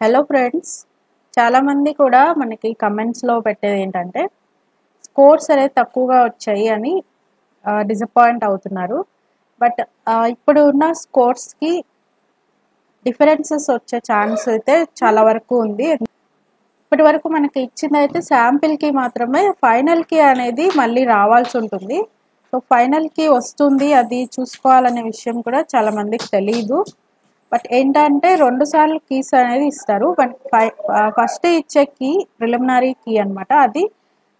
Hello friends, చాలామంది కూడా మనకి కమెంట్స్లో పెట్టేది ఏంటంటే స్కోర్స్ అనేది తక్కువగా వచ్చాయి అని డిసప్పాయింట్ అవుతున్నారు. బట్ ఇప్పుడు ఉన్న స్కోర్స్కి డిఫరెన్సెస్ వచ్చే ఛాన్స్ అయితే చాలా వరకు ఉంది. ఇప్పటి వరకు మనకి ఇచ్చింది అయితే శాంపిల్కి మాత్రమే, ఫైనల్కి అనేది మళ్ళీ రావాల్సి ఉంటుంది. సో ఫైనల్కి వస్తుంది, అది చూసుకోవాలనే విషయం కూడా చాలా మందికి తెలియదు. బట్ ఏంటంటే 2 సార్లు కీస్ అనేది ఇస్తారు. బట్ ఫస్ట్ ఇచ్చే కీ ప్రిలిమినరీ కీ అనమాట. అది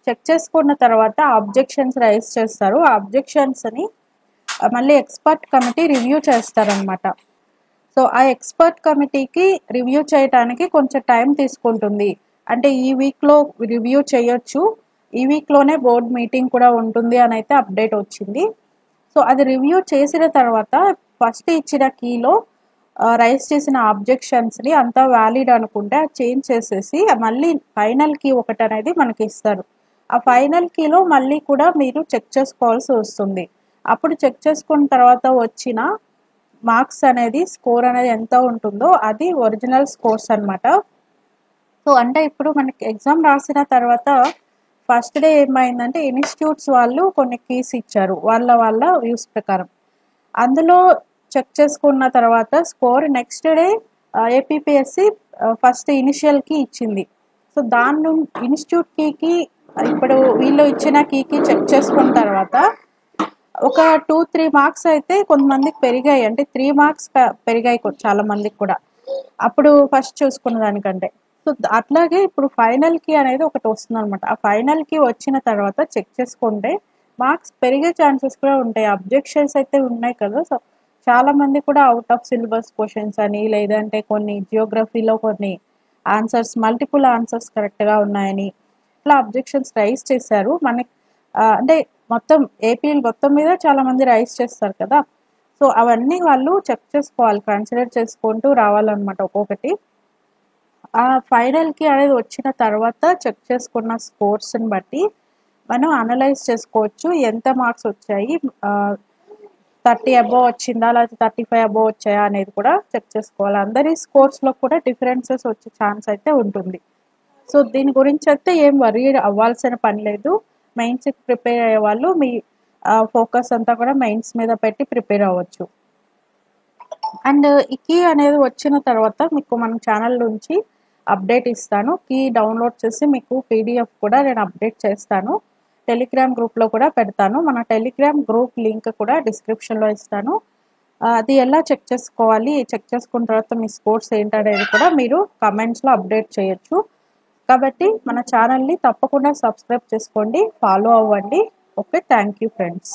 చెక్ చేసుకున్న తర్వాత అబ్జెక్షన్స్ రైజ్ చేస్తారు. ఆ అబ్జెక్షన్స్ని మళ్ళీ ఎక్స్పర్ట్ కమిటీ రివ్యూ చేస్తారనమాట. సో ఆ ఎక్స్పర్ట్ కమిటీకి రివ్యూ చేయడానికి కొంచెం టైం తీసుకుంటుంది. అంటే ఈ వీక్లో రివ్యూ చేయొచ్చు, ఈ వీక్లోనే బోర్డ్ మీటింగ్ కూడా ఉంటుంది అని అయితే అప్డేట్ వచ్చింది. సో అది రివ్యూ చేసిన తర్వాత ఫస్ట్ ఇచ్చిన కీలో రైజ్ చేసిన అబ్జెక్షన్స్ని అంతా వ్యాలిడ్ అనుకుంటే చేంజ్ చేసేసి మళ్ళీ ఫైనల్ కీ ఒకటి అనేది మనకి ఇస్తారు. ఆ ఫైనల్ కీలో మళ్ళీ కూడా మీరు చెక్ చేసుకోవాల్సి వస్తుంది. అప్పుడు చెక్ చేసుకున్న తర్వాత వచ్చిన మార్క్స్ అనేది, స్కోర్ అనేది ఎంత ఉంటుందో అది ఒరిజినల్ స్కోర్స్ అనమాట. సో అంటే ఇప్పుడు మనకి ఎగ్జామ్ రాసిన తర్వాత ఫస్ట్ డే ఏమైందంటే ఇన్స్టిట్యూట్స్ వాళ్ళు కొన్ని కీస్ ఇచ్చారు వాళ్ళ వ్యూస్ ప్రకారం. అందులో చెక్ చేసుకున్న తర్వాత score next day APPSC first initial key ఇచ్చింది. సో దాని ఇన్స్టిట్యూట్ కీకి ఇప్పుడు వీళ్ళు ఇచ్చిన కీకి చెక్ చేసుకున్న తర్వాత ఒక 2-3 మార్క్స్ అయితే కొంతమందికి పెరిగాయి. అంటే 3 మార్క్స్ పెరిగాయి చాలా మందికి కూడా అప్పుడు ఫస్ట్ చూసుకున్న దానికంటే. సో అట్లాగే ఇప్పుడు ఫైనల్ కి అనేది ఒకటి వస్తుంది అనమాట. ఆ ఫైనల్ కి వచ్చిన తర్వాత చెక్ చేసుకుంటే మార్క్స్ పెరిగే ఛాన్సెస్ కూడా ఉంటాయి. అబ్జెక్షన్స్ అయితే ఉన్నాయి కదా. సో చాలా మంది కూడా అవుట్ ఆఫ్ సిలబస్ క్వశ్చన్స్ అని, లేదంటే కొన్ని జియోగ్రఫీలో కొన్ని ఆన్సర్స్ మల్టిపుల్ ఆన్సర్స్ కరెక్ట్గా ఉన్నాయని ఇట్లా అబ్జెక్షన్స్ రైజ్ చేశారు. మనకి అంటే మొత్తం ఏపీ మొత్తం మీద చాలా మంది రైజ్ చేస్తారు కదా. సో అవన్నీ వాళ్ళు చెక్ చేసుకోవాలి, కన్సిడర్ చేసుకుంటూ రావాలన్నమాట ఒక్కొక్కటి. ఆ ఫైనల్కి అనేది వచ్చిన తర్వాత చెక్ చేసుకున్న స్కోర్స్ని బట్టి మనం అనలైజ్ చేసుకోవచ్చు ఎంత మార్క్స్ వచ్చాయి, 30 అబోవ్ వచ్చిందా లేకపోతే 35 అబోవ్ వచ్చాయా అనేది కూడా చెక్ చేసుకోవాలి. అందరి స్కోర్స్లో కూడా డిఫరెన్సెస్ వచ్చే ఛాన్స్ అయితే ఉంటుంది. సో దీని గురించి అయితే ఏం వరీ అవ్వాల్సిన పని లేదు. మెయిన్స్కి ప్రిపేర్ అయ్యే వాళ్ళు మీ ఫోకస్ అంతా కూడా మెయిన్స్ మీద పెట్టి ప్రిపేర్ అవ్వచ్చు. అండ్ ఈ కీ అనేది వచ్చిన తర్వాత మీకు మన ఛానల్ నుంచి అప్డేట్ ఇస్తాను. కీ డౌన్లోడ్ చేసి మీకు పీడిఎఫ్ కూడా నేను అప్డేట్ చేస్తాను. టెలిగ్రామ్ గ్రూప్లో కూడా పెడతాను. మన టెలిగ్రామ్ గ్రూప్ లింక్ కూడా డిస్క్రిప్షన్లో ఇస్తాను. అది ఎలా చెక్ చేసుకోవాలి, చెక్ చేసుకున్న తర్వాత మీ స్కోర్స్ ఏంటనేది కూడా మీరు కమెంట్స్లో అప్డేట్ చేయొచ్చు. కాబట్టి మన ఛానల్ని తప్పకుండా సబ్స్క్రైబ్ చేసుకోండి, ఫాలో అవ్వండి. Okay, thank you friends.